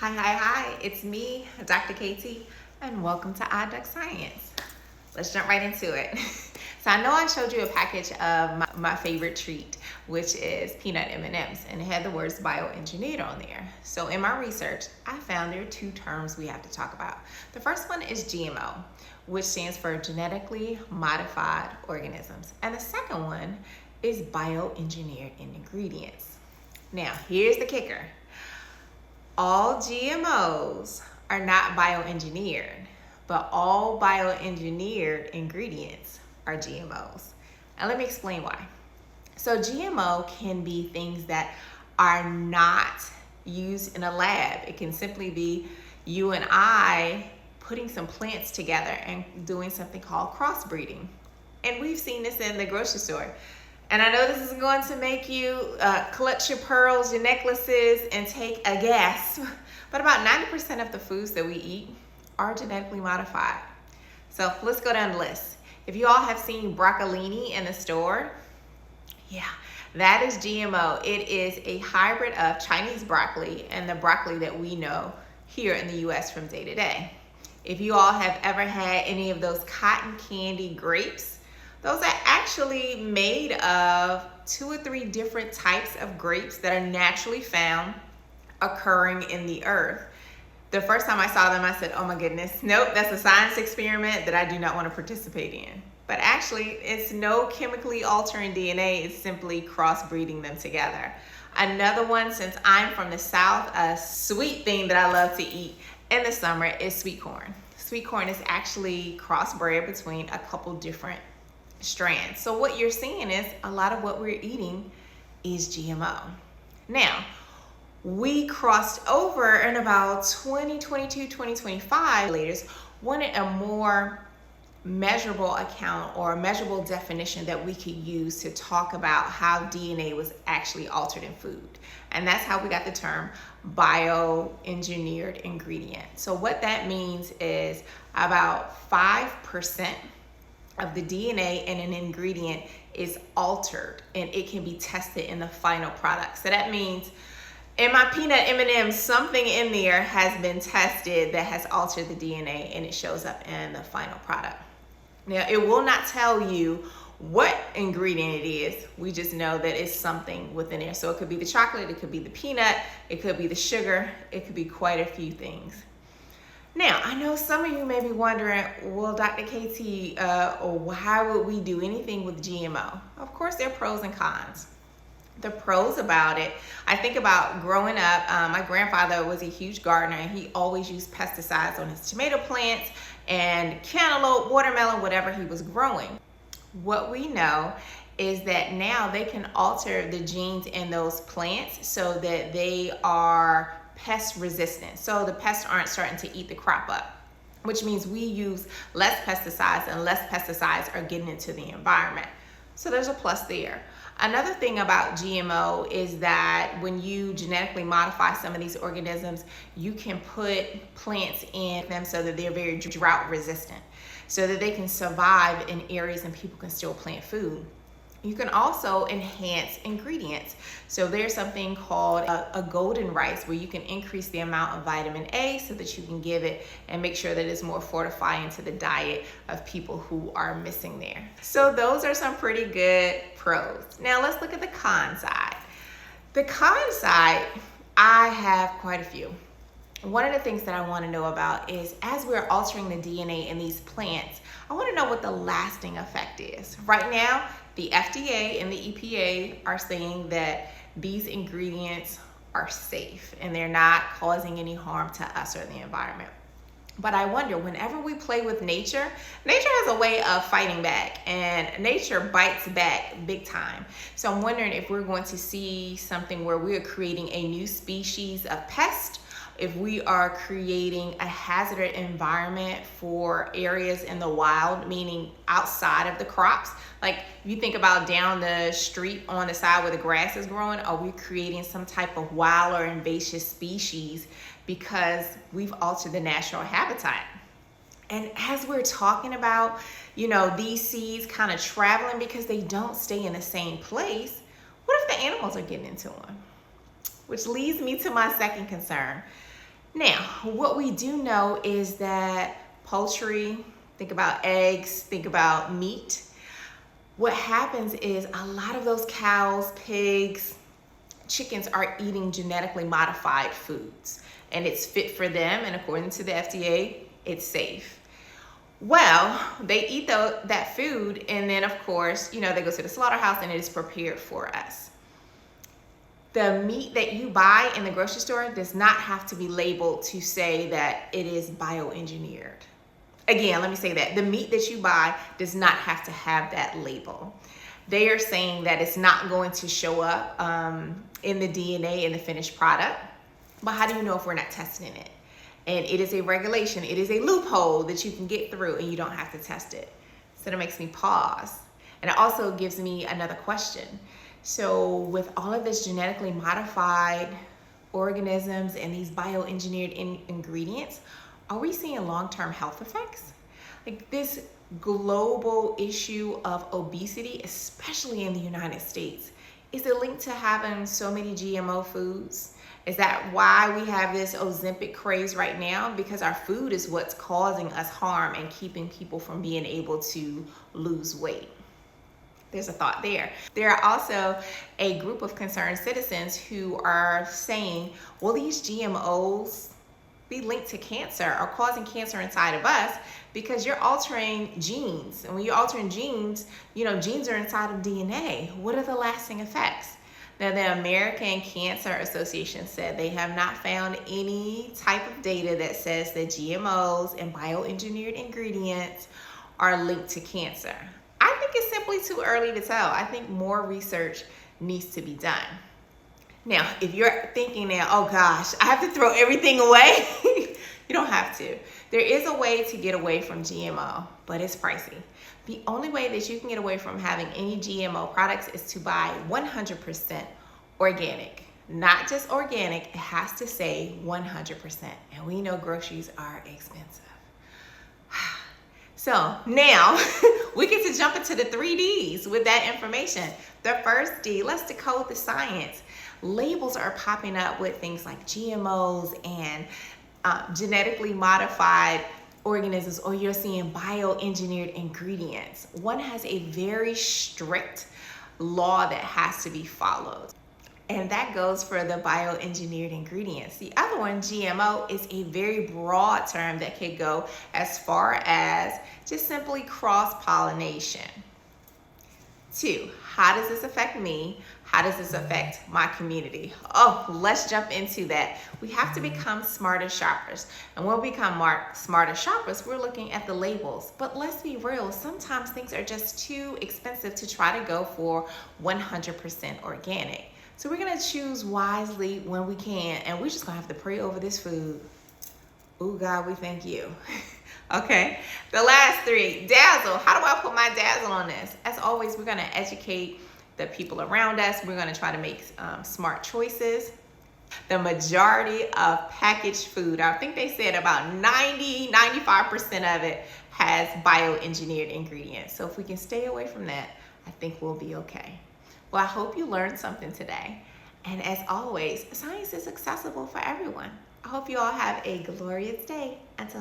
Hi, it's me, Dr. KT, and welcome to ODDDUCKSCIENCE. Let's jump right into it. So I know I showed you a package of my favorite treat, which is peanut M&Ms, and it had the words bioengineered on there. So in my research, I found there are two terms we have to talk about. The first one is GMO, which stands for genetically modified organisms. And the second one is bioengineered ingredients. Now, here's the kicker. All GMOs are not bioengineered, but all bioengineered ingredients are GMOs. And let me explain why. So GMO can be things that are not used in a lab. It can simply be you and I putting some plants together and doing something called crossbreeding. And we've seen this in the grocery store. And I know this is going to make you clutch your pearls, your necklaces, and take a guess. But about 90% of the foods that we eat are genetically modified. So let's go down the list. If you all have seen broccolini in the store, yeah, that is GMO. It is a hybrid of Chinese broccoli and the broccoli that we know here in the US from day to day. If you all have ever had any of those cotton candy grapes, those are actually made of 2 or 3 different types of grapes that are naturally found occurring in the earth. The first time I saw them, I said, oh my goodness, nope, that's a science experiment that I do not want to participate in. But actually, it's no chemically altering DNA, it's simply crossbreeding them together. Another one, since I'm from the South, a sweet thing that I love to eat in the summer is sweet corn. Sweet corn is actually crossbred between a couple different strands. So what you're seeing is a lot of what we're eating is GMO. Now, we crossed over in about 2022, 2025, leaders wanted a more measurable account or a measurable definition that we could use to talk about how DNA was actually altered in food. And that's how we got the term bioengineered ingredient. So what that means is about 5% of the DNA in an ingredient is altered and it can be tested in the final product. So that means in my peanut M&M, something in there has been tested that has altered the DNA and it shows up in the final product. Now, it will not tell you what ingredient it is. We just know that it's something within there. So it could be the chocolate, it could be the peanut, it could be the sugar, it could be quite a few things. Now, I know some of you may be wondering, well, Dr. KT, why would we do anything with GMO? Of course, there are pros and cons. The pros about it, I think about growing up, my grandfather was a huge gardener and he always used pesticides on his tomato plants and cantaloupe, watermelon, whatever he was growing. What we know is that now they can alter the genes in those plants so that they are pest resistant. So the pests aren't starting to eat the crop up, which means we use less pesticides and less pesticides are getting into the environment. So there's a plus there. Another thing about GMO is that when you genetically modify some of these organisms, you can put plants in them so that they're very drought resistant, so that they can survive in areas and people can still plant food. You can also enhance ingredients. So there's something called a golden rice where you can increase the amount of vitamin A so that you can give it and make sure that it's more fortifying to the diet of people who are missing there. So those are some pretty good pros. Now let's look at the con side. The con side, I have quite a few. One of the things that I want to know about is as we're altering the DNA in these plants, I want to know what the lasting effect is. Right now, the FDA and the EPA are saying that these ingredients are safe and they're not causing any harm to us or the environment. But I wonder, whenever we play with nature, nature has a way of fighting back and nature bites back big time. So I'm wondering if we're going to see something where we're creating a new species of pest, if we are creating a hazardous environment for areas in the wild, meaning outside of the crops. Like if you think about down the street on the side where the grass is growing, are we creating some type of wild or invasive species because we've altered the natural habitat? And as we're talking about, these seeds kind of traveling because they don't stay in the same place, what if the animals are getting into them? Which leads me to my second concern. Now, what we do know is that poultry, think about eggs, think about meat. What happens is a lot of those cows, pigs, chickens are eating genetically modified foods, and it's fit for them, and according to the FDA, it's safe. Well, they eat that food, and then of course, they go to the slaughterhouse and it is prepared for us. The meat that you buy in the grocery store does not have to be labeled to say that it is bioengineered. Again, let me say that. The meat that you buy does not have to have that label. They are saying that it's not going to show up in the DNA in the finished product. But how do you know if we're not testing it? And it is a regulation. It is a loophole that you can get through and you don't have to test it. So that makes me pause. And it also gives me another question. So with all of this genetically modified organisms and these bioengineered ingredients, are we seeing long-term health effects? Like this global issue of obesity, especially in the United States, is it linked to having so many GMO foods? Is that why we have this Ozempic craze right now? Because our food is what's causing us harm and keeping people from being able to lose weight. There's a thought there. There are also a group of concerned citizens who are saying, will these GMOs be linked to cancer or causing cancer inside of us because you're altering genes? And when you're altering genes, genes are inside of DNA. What are the lasting effects? Now, the American Cancer Association said they have not found any type of data that says that GMOs and bioengineered ingredients are linked to cancer. I think it's simply too early to tell. I think more research needs to be done. Now, if you're thinking now, oh gosh, I have to throw everything away, you don't have to. There is a way to get away from GMO, but it's pricey. The only way that you can get away from having any GMO products is to buy 100% organic. Not just organic, it has to say 100%. And we know groceries are expensive. So now we get to jump into the 3Ds with that information. The first D, let's decode the science. Labels are popping up with things like GMOs and genetically modified organisms, or you're seeing bioengineered ingredients. One has a very strict law that has to be followed, and that goes for the bioengineered ingredients. The other one, GMO, is a very broad term that could go as far as just simply cross-pollination. 2, how does this affect me? How does this affect my community? Oh, let's jump into that. We have to become smarter shoppers. And when we become smarter shoppers, we're looking at the labels. But let's be real, sometimes things are just too expensive to try to go for 100% organic. So we're gonna choose wisely when we can, and we're just gonna have to pray over this food. Oh God, we thank you. Okay, the last 3, dazzle. How do I put my dazzle on this? As always, we're gonna educate the people around us. We're gonna try to make smart choices. The majority of packaged food, I think they said about 90-95% of it has bioengineered ingredients. So if we can stay away from that, I think we'll be okay. Well, I hope you learned something today. And as always, science is accessible for everyone. I hope you all have a glorious day. Until